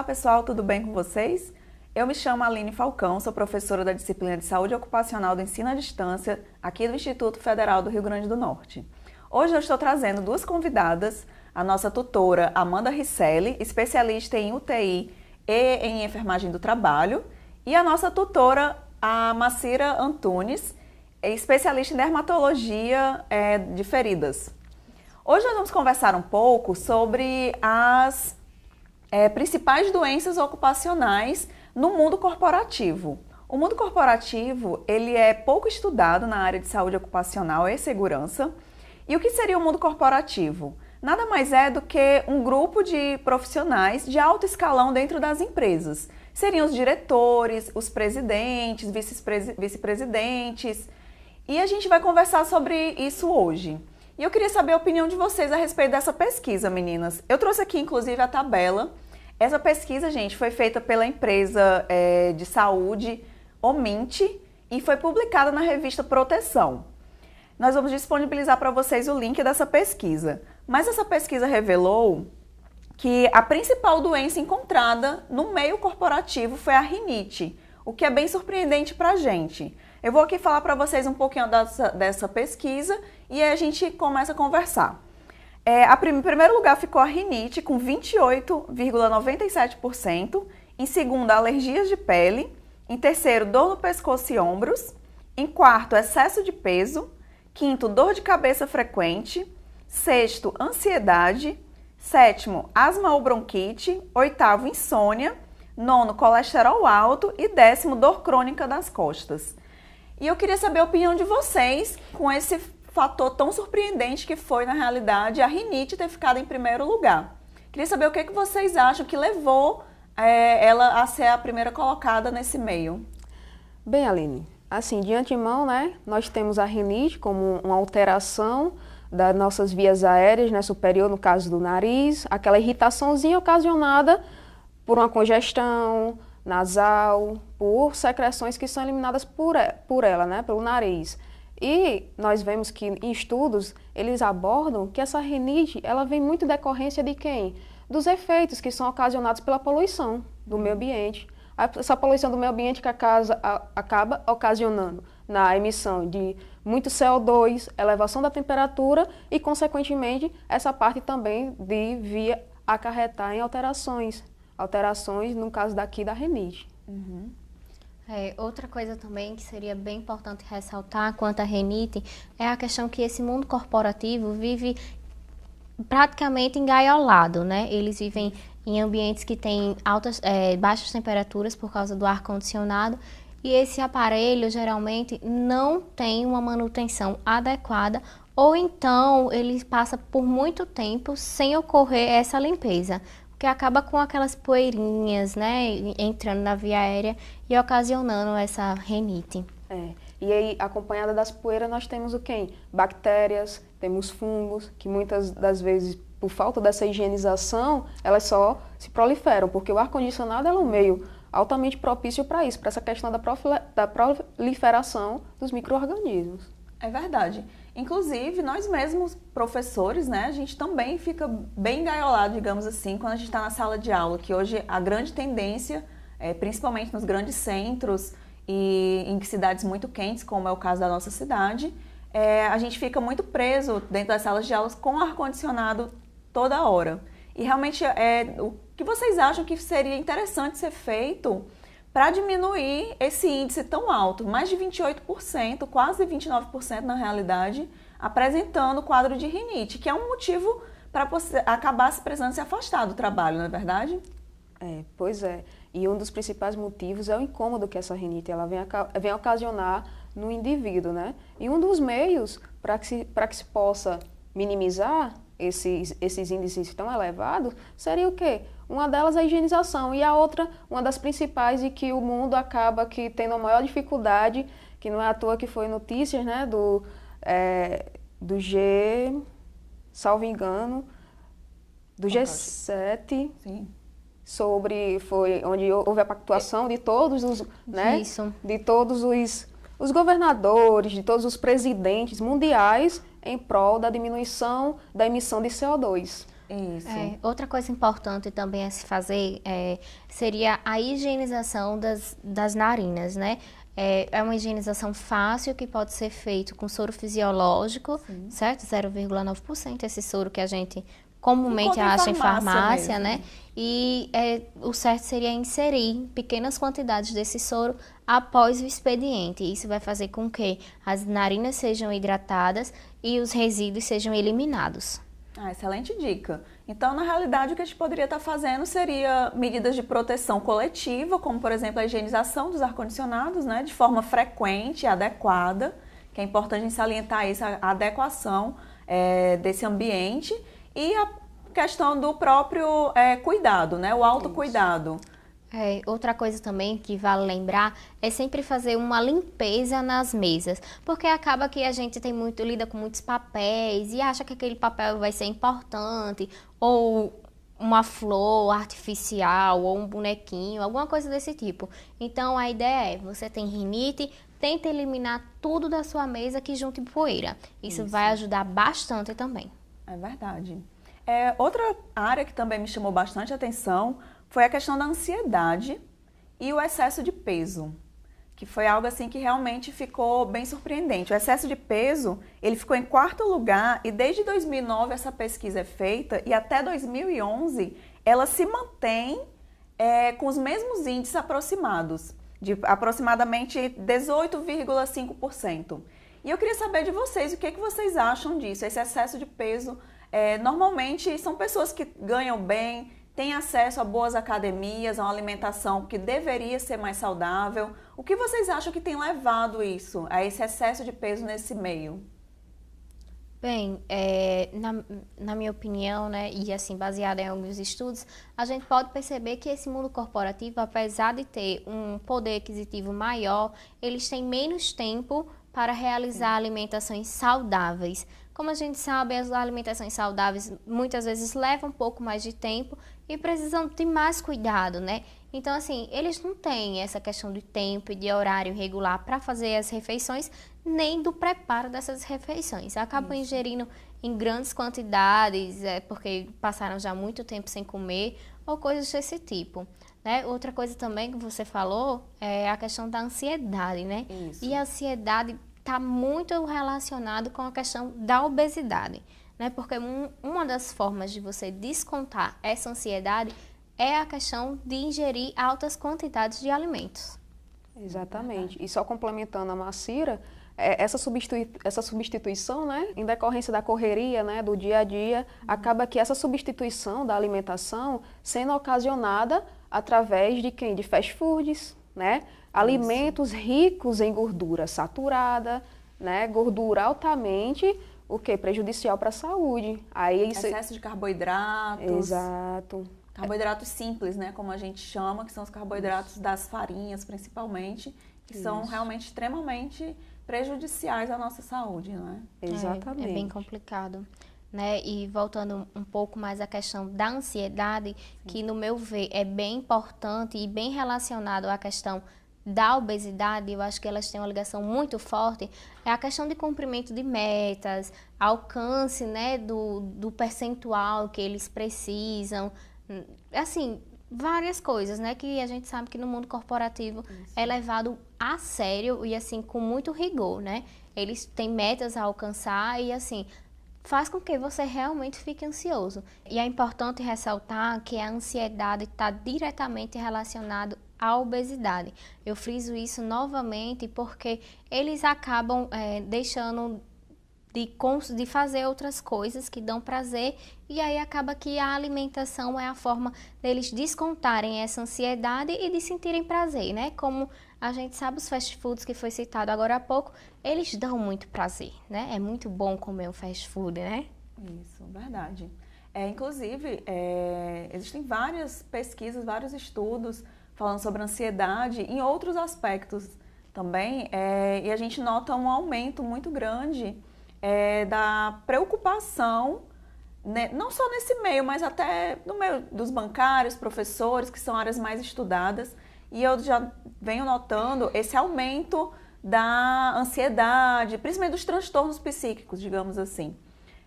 Olá pessoal, tudo bem com vocês? Eu me chamo Aline Falcão, sou professora da disciplina de Saúde Ocupacional do Ensino à Distância aqui do Instituto Federal do Rio Grande do Norte. Hoje eu estou trazendo duas convidadas, a nossa tutora Amanda Risselli, especialista em UTI e em enfermagem do trabalho, e a nossa tutora, a Macira Antunes, especialista em dermatologia de feridas. Hoje nós vamos conversar um pouco sobre as principais doenças ocupacionais no mundo corporativo. O mundo corporativo, ele é pouco estudado na área de saúde ocupacional e segurança. E o que seria o mundo corporativo? Nada mais é do que um grupo de profissionais de alto escalão dentro das empresas. Seriam os diretores, os presidentes, vice-presidentes. E a gente vai conversar sobre isso hoje. E eu queria saber a opinião de vocês a respeito dessa pesquisa, meninas. Eu trouxe aqui, inclusive, a tabela. Essa pesquisa, gente, foi feita pela empresa de saúde Omint e foi publicada na revista Proteção. Nós vamos disponibilizar para vocês o link dessa pesquisa. Mas essa pesquisa revelou que a principal doença encontrada no meio corporativo foi a rinite, o que é bem surpreendente para a gente. Eu vou aqui falar para vocês um pouquinho dessa pesquisa e aí a gente começa a conversar. Em primeiro lugar ficou a rinite, com 28,97%. Em segundo, alergias de pele. Em terceiro, dor no pescoço e ombros. Em quarto, excesso de peso. Quinto, dor de cabeça frequente. Sexto, ansiedade. Sétimo, asma ou bronquite. Oitavo, insônia. Nono, colesterol alto. E décimo, dor crônica das costas. E eu queria saber a opinião de vocês com esse fator tão surpreendente que foi, na realidade, a rinite ter ficado em primeiro lugar. Queria saber o que vocês acham que levou ela a ser a primeira colocada nesse meio. Bem, Aline, assim, de antemão, né, nós temos a rinite como uma alteração das nossas vias aéreas, né, superior, no caso do nariz, aquela irritaçãozinha ocasionada por uma congestão nasal, por secreções que são eliminadas por ela, né, pelo nariz. E nós vemos que em estudos eles abordam que essa rinite ela vem muito decorrência de quem? Dos efeitos que são ocasionados pela poluição do meio ambiente. Essa poluição do meio ambiente que acaba ocasionando na emissão de muito CO2, elevação da temperatura e, consequentemente, essa parte também devia acarretar em alterações no caso daqui da rinite. Uhum. Outra coisa também que seria bem importante ressaltar quanto à rinite é a questão que esse mundo corporativo vive praticamente engaiolado, né? Eles vivem em ambientes que têm baixas temperaturas por causa do ar-condicionado e esse aparelho geralmente não tem uma manutenção adequada ou então ele passa por muito tempo sem ocorrer essa limpeza, que acaba com aquelas poeirinhas, né, entrando na via aérea e ocasionando essa rinite. E aí, acompanhada das poeiras, nós temos o quê? Bactérias, temos fungos, que muitas das vezes, por falta dessa higienização, elas só se proliferam, porque o ar-condicionado é um meio altamente propício para isso, para essa questão da proliferação dos micro-organismos. É verdade. Inclusive, nós mesmos, professores, né, a gente também fica bem engaiolado, digamos assim, quando a gente está na sala de aula, que hoje a grande tendência, principalmente nos grandes centros e em cidades muito quentes, como é o caso da nossa cidade, a gente fica muito preso dentro das salas de aulas com ar-condicionado toda hora. E realmente, o que vocês acham que seria interessante ser feito para diminuir esse índice tão alto, mais de 28%, quase 29% na realidade, apresentando quadro de rinite, que é um motivo para você acabar se precisando se afastar do trabalho, não é verdade? Pois é. E um dos principais motivos é o incômodo que essa rinite ela vem ocasionar no indivíduo, né? E um dos meios para que se possa minimizar esses índices tão elevados seria o quê? Uma delas é a higienização e a outra, uma das principais e que o mundo acaba tendo a maior dificuldade, que não é à toa que foi notícias, né, do salvo engano, do G7, sim, foi onde houve a pactuação de todos os, né, de todos os governadores, de todos os presidentes mundiais em prol da diminuição da emissão de CO2. Isso. Outra coisa importante também a se fazer seria a higienização das narinas, né? É uma higienização fácil que pode ser feito com soro fisiológico, sim, certo? 0,9%, esse soro que a gente comumente acha em farmácia, né? E o certo seria inserir pequenas quantidades desse soro após o expediente. Isso vai fazer com que as narinas sejam hidratadas e os resíduos sejam eliminados. Excelente dica. Então, na realidade, o que a gente poderia estar fazendo seria medidas de proteção coletiva, como, por exemplo, a higienização dos ar-condicionados, né, de forma frequente e adequada, que é importante a gente salientar isso, a adequação desse ambiente, e a questão do próprio cuidado, né, o autocuidado. Outra coisa também que vale lembrar é sempre fazer uma limpeza nas mesas, porque acaba que a gente lida com muitos papéis e acha que aquele papel vai ser importante, ou uma flor artificial, ou um bonequinho, alguma coisa desse tipo. Então a ideia você tem rinite, tenta eliminar tudo da sua mesa que junte poeira. Isso vai ajudar bastante também. É verdade. Outra área que também me chamou bastante atenção foi a questão da ansiedade e o excesso de peso, que foi algo assim que realmente ficou bem surpreendente. O excesso de peso, ele ficou em 4º lugar e desde 2009 essa pesquisa é feita e até 2011 ela se mantém com os mesmos índices aproximados, de aproximadamente 18,5%. E eu queria saber de vocês, o que vocês acham disso? Esse excesso de peso, normalmente são pessoas que ganham bem, têm acesso a boas academias, a uma alimentação que deveria ser mais saudável. O que vocês acham que tem levado isso, a esse excesso de peso nesse meio? Bem, na minha opinião, né, e assim, baseada em alguns estudos, a gente pode perceber que esse mundo corporativo, apesar de ter um poder aquisitivo maior, eles têm menos tempo para realizar alimentações saudáveis. Como a gente sabe, as alimentações saudáveis muitas vezes levam um pouco mais de tempo e precisam de mais cuidado, né? Então, assim, eles não têm essa questão de tempo e de horário regular para fazer as refeições, nem do preparo dessas refeições. Acabam ingerindo em grandes quantidades, porque passaram já muito tempo sem comer, ou coisas desse tipo. Né? Outra coisa também que você falou é a questão da ansiedade, né? Isso. E a ansiedade está muito relacionado com a questão da obesidade, né? Porque uma das formas de você descontar essa ansiedade é a questão de ingerir altas quantidades de alimentos. Exatamente. E só complementando a Macira, essa substituição, né, em decorrência da correria, né, do dia a dia, acaba que essa substituição da alimentação sendo ocasionada através de quem? De fast foods, né? Alimentos ricos em gordura saturada, né? Gordura altamente, o que? Prejudicial para a saúde. Aí isso... Excesso de carboidratos. Exato. Carboidratos simples, né? Como a gente chama, que são os carboidratos das farinhas, principalmente, que são realmente extremamente prejudiciais à nossa saúde, não é? Exatamente. É bem complicado. Né? E voltando um pouco mais à questão da ansiedade, que no meu ver é bem importante e bem relacionado à questão da obesidade, eu acho que elas têm uma ligação muito forte, é a questão de cumprimento de metas, alcance, né, do percentual que eles precisam, assim, várias coisas, né, que a gente sabe que no mundo corporativo é levado a sério e assim com muito rigor, né? Eles têm metas a alcançar e assim faz com que você realmente fique ansioso. E é importante ressaltar que a ansiedade está diretamente relacionada à obesidade. Eu friso isso novamente porque eles acabam deixando de fazer outras coisas que dão prazer e aí acaba que a alimentação é a forma deles descontarem essa ansiedade e de sentirem prazer, né? Como a gente sabe, os fast foods que foi citado agora há pouco, eles dão muito prazer, né? É muito bom comer um fast food, né? Isso, verdade. Inclusive, existem várias pesquisas, vários estudos falando sobre ansiedade em outros aspectos também, e a gente nota um aumento muito grande da preocupação, né, não só nesse meio, mas até no meio dos bancários, professores, que são áreas mais estudadas, e eu já venho notando esse aumento da ansiedade, principalmente dos transtornos psíquicos, digamos assim.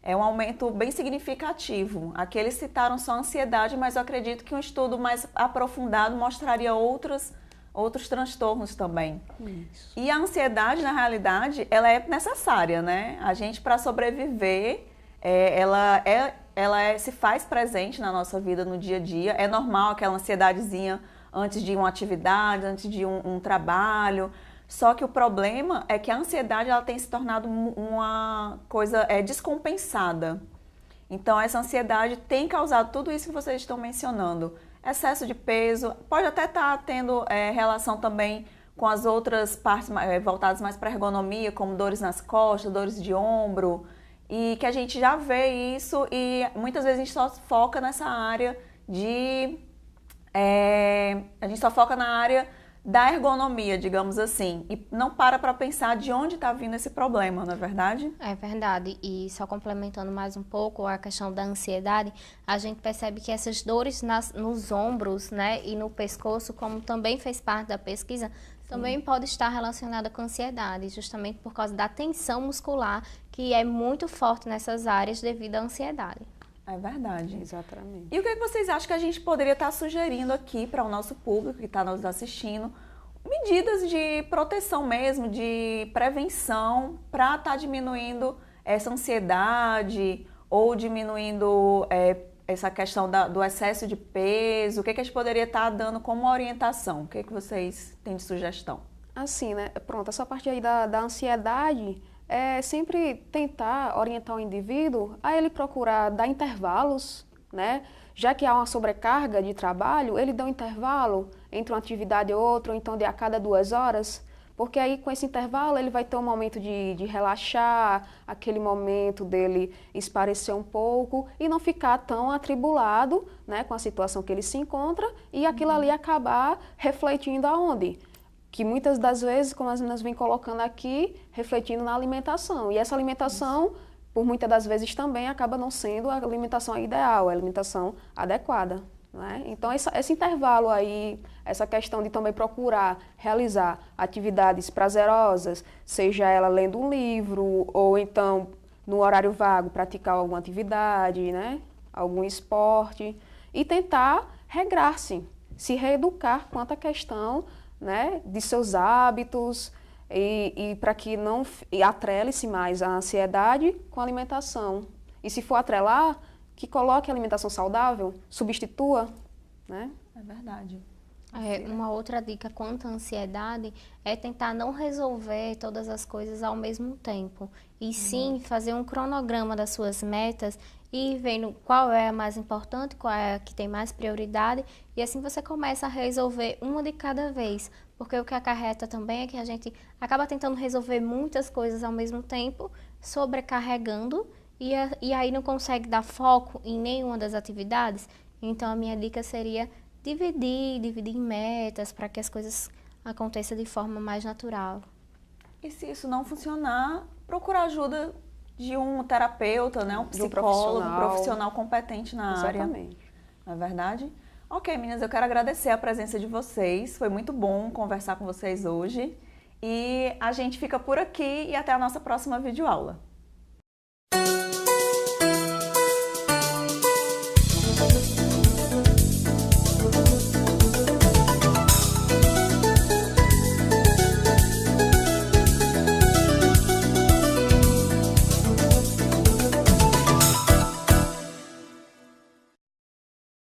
é um aumento bem significativo. Aqui eles citaram só ansiedade, mas eu acredito que um estudo mais aprofundado mostraria outros transtornos também. Isso. E a ansiedade, na realidade, ela é necessária, né? A gente, para sobreviver, se faz presente na nossa vida, no dia a dia. É normal aquela ansiedadezinha antes de uma atividade, antes de um trabalho. Só que o problema é que a ansiedade ela tem se tornado uma coisa descompensada. Então, essa ansiedade tem causado tudo isso que vocês estão mencionando. Excesso de peso, pode até estar tendo relação também com as outras partes voltadas mais para a ergonomia, como dores nas costas, dores de ombro, e que a gente já vê isso e muitas vezes a gente só foca nessa área a gente só foca na área da ergonomia, digamos assim, e não para pensar de onde está vindo esse problema, não é verdade? É verdade, e só complementando mais um pouco a questão da ansiedade, a gente percebe que essas dores nos ombros, né, e no pescoço, como também fez parte da pesquisa, também pode estar relacionada com ansiedade, justamente por causa da tensão muscular, que é muito forte nessas áreas devido à ansiedade. É verdade. Exatamente. E o que vocês acham que a gente poderia estar sugerindo aqui para o nosso público que está nos assistindo? Medidas de proteção mesmo, de prevenção para estar diminuindo essa ansiedade ou diminuindo essa questão do excesso de peso. O que a gente poderia estar dando como orientação? O que vocês têm de sugestão? Assim, né? Pronto, essa parte aí da ansiedade é sempre tentar orientar o indivíduo a ele procurar dar intervalos, né? Já que há uma sobrecarga de trabalho, ele dá um intervalo entre uma atividade e outra, ou então de a cada 2 horas, porque aí com esse intervalo ele vai ter um momento de relaxar, aquele momento dele esparecer um pouco e não ficar tão atribulado, né, com a situação que ele se encontra e aquilo ali acabar refletindo aonde? Que muitas das vezes, como as meninas vêm colocando aqui, refletindo na alimentação. E essa alimentação, por muitas das vezes também, acaba não sendo a alimentação ideal, a alimentação adequada. Né? Então, esse intervalo aí, essa questão de também procurar realizar atividades prazerosas, seja ela lendo um livro, ou então, no horário vago, praticar alguma atividade, né? Algum esporte, e tentar regrar-se, se reeducar quanto à questão, né, de seus hábitos e para que não atrele-se mais a ansiedade com a alimentação. E se for atrelar, que coloque a alimentação saudável, substitua, né? É verdade. Uma outra dica quanto à ansiedade é tentar não resolver todas as coisas ao mesmo tempo. E sim fazer um cronograma das suas metas e ir vendo qual é a mais importante, qual é a que tem mais prioridade. E assim você começa a resolver uma de cada vez. Porque o que acarreta também é que a gente acaba tentando resolver muitas coisas ao mesmo tempo, sobrecarregando, e aí não consegue dar foco em nenhuma das atividades. Então a minha dica seria dividir em metas para que as coisas aconteçam de forma mais natural. E se isso não funcionar, procurar ajuda de um terapeuta, né? Um psicólogo, um profissional competente na área. Exatamente. Não é verdade? Ok, meninas, eu quero agradecer a presença de vocês. Foi muito bom conversar com vocês hoje. E a gente fica por aqui e até a nossa próxima videoaula.